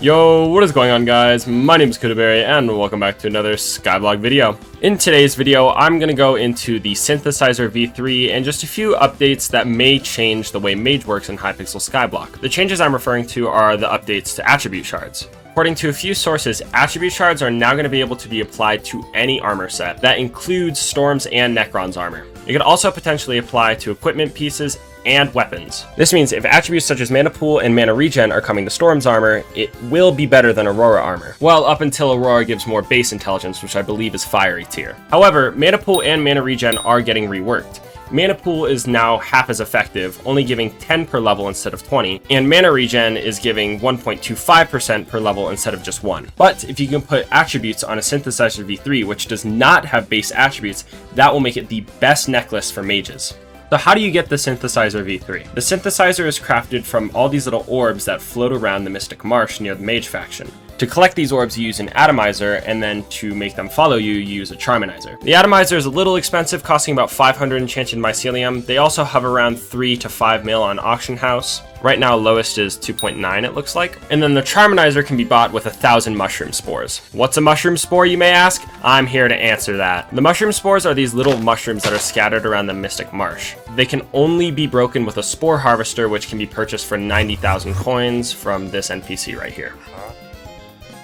Yo, what is going on, guys? My name is Kudaberry and welcome back to another Skyblock video. In today's video, I'm going to go into the Synthesizer v3 and just a few updates that may change the way Mage works in Hypixel Skyblock. The changes I'm referring to are the updates to attribute shards. According to a few sources, attribute shards are now going to be able to be applied to any armor set. That includes Storm's and Necron's armor. It could also potentially apply to equipment pieces and weapons. This means if attributes such as mana pool and mana regen are coming to Storm's armor, it will be better than Aurora armor. Well, up until Aurora gives more base intelligence, which I believe is fiery tier. However, mana pool and mana regen are getting reworked. Mana pool is now half as effective, only giving 10 per level instead of 20, and mana regen is giving 1.25% per level instead of just 1. But if you can put attributes on a Synthesizer v3, which does not have base attributes, that will make it the best necklace for mages. So how do you get the Synthesizer v3? The Synthesizer is crafted from all these little orbs that float around the Mystic Marsh near the Mage faction. To collect these orbs, you use an atomizer, and then to make them follow you, you use a charminizer. The atomizer is a little expensive, costing about 500 enchanted mycelium. They also hover around 3 to 5 mil on auction house. Right now, lowest is 2.9, it looks like. And then the charminizer can be bought with 1,000 mushroom spores. What's a mushroom spore, you may ask? I'm here to answer that. The mushroom spores are these little mushrooms that are scattered around the Mystic Marsh. They can only be broken with a spore harvester, which can be purchased for 90,000 coins from this NPC right here.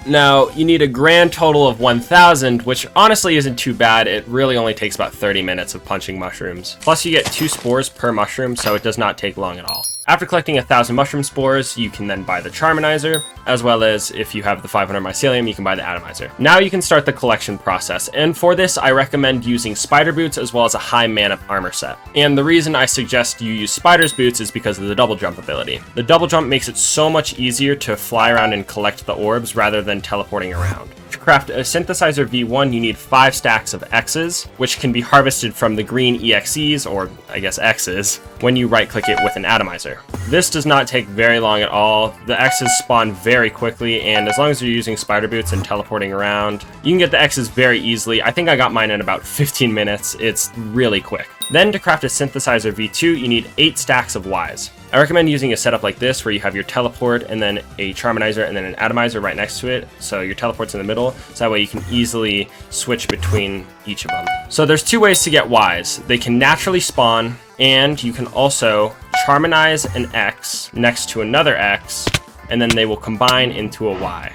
Now, you need a grand total of 1,000, which honestly isn't too bad. It really only takes about 30 minutes of punching mushrooms. Plus, you get 2 spores per mushroom, so it does not take long at all. After collecting 1,000 mushroom spores, you can then buy the charminizer, as well as if you have the 500 mycelium, you can buy the atomizer. Now you can start the collection process, and for this, I recommend using spider boots as well as a high mana armor set. And the reason I suggest you use spider's boots is because of the double jump ability. The double jump makes it so much easier to fly around and collect the orbs rather than teleporting around. To craft a Synthesizer v1, you need 5 stacks of X's, which can be harvested from the green EXEs, or I guess X's, when you right-click it with an atomizer. This does not take very long at all. The X's spawn very quickly, and as long as you're using spider boots and teleporting around, you can get the X's very easily. I think I got mine in about 15 minutes. It's really quick. Then to craft a Synthesizer v2, you need 8 stacks of Ys. I recommend using a setup like this where you have your teleport and then a charminizer and then an atomizer right next to it, so your teleport's in the middle, so that way you can easily switch between each of them. So there's 2 ways to get Ys. They can naturally spawn, and you can also charminize an X next to another X, and then they will combine into a Y.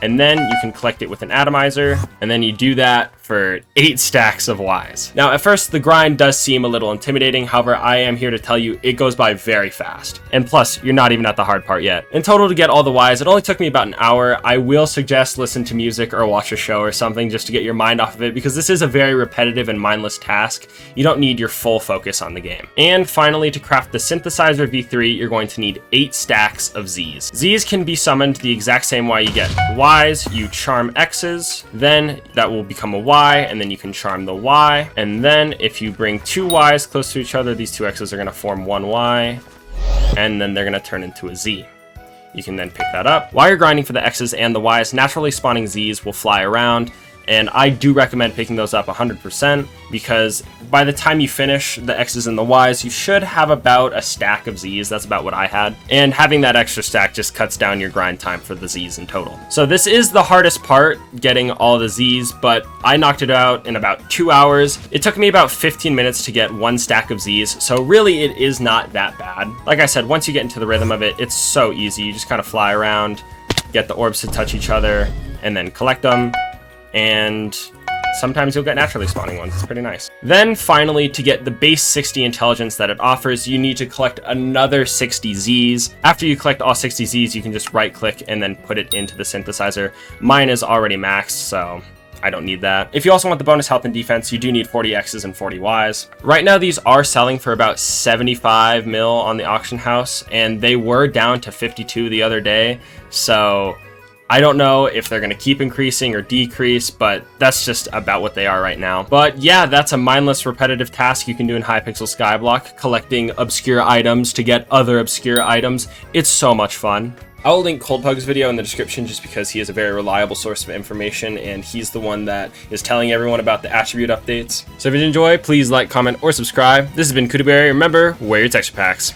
And then you can collect it with an atomizer, and then you do that for 8 stacks of Ys. Now, at first, the grind does seem a little intimidating. However, I am here to tell you it goes by very fast. And plus, you're not even at the hard part yet. In total, to get all the Ys, it only took me about an hour. I will suggest listen to music or watch a show or something just to get your mind off of it, because this is a very repetitive and mindless task. You don't need your full focus on the game. And finally, to craft the Synthesizer v3, you're going to need 8 stacks of Zs. Zs can be summoned the exact same way you get Ys. You charm X's, then that will become a Y, and then you can charm the Y, and then if you bring 2 Ys close to each other, these 2 X's are going to form 1 Y, and then they're going to turn into a Z. You can then pick that up. While you're grinding for the X's and the Ys, naturally spawning Zs will fly around, and I do recommend picking those up 100%, because by the time you finish the X's and the Ys, you should have about a stack of Zs. That's about what I had. And having that extra stack just cuts down your grind time for the Zs in total. So this is the hardest part, getting all the Zs, but I knocked it out in about 2 hours. It took me about 15 minutes to get 1 stack of Zs, so really it is not that bad. Like I said, once you get into the rhythm of it, it's so easy. You just kind of fly around, get the orbs to touch each other, and then collect them. And sometimes you'll get naturally spawning ones. It's pretty nice. Then finally, to get the base 60 intelligence that it offers, you need to collect another 60 Zs. After you collect all 60 Zs, you can just right click and then put it into the synthesizer. Mine is already maxed, so I don't need that. If you also want the bonus health and defense, you do need 40 X's and 40 Ys. Right now, these are selling for about 75 mil on the auction house, and they were down to 52 the other day, so I don't know if they're going to keep increasing or decrease, but that's just about what they are right now. But yeah, that's a mindless, repetitive task you can do in Hypixel Skyblock, collecting obscure items to get other obscure items. It's so much fun. I will link Coldpug's video in the description just because he is a very reliable source of information, and he's the one that is telling everyone about the attribute updates. So if you enjoy, please like, comment, or subscribe. This has been Kudaberry. Remember, wear your texture packs.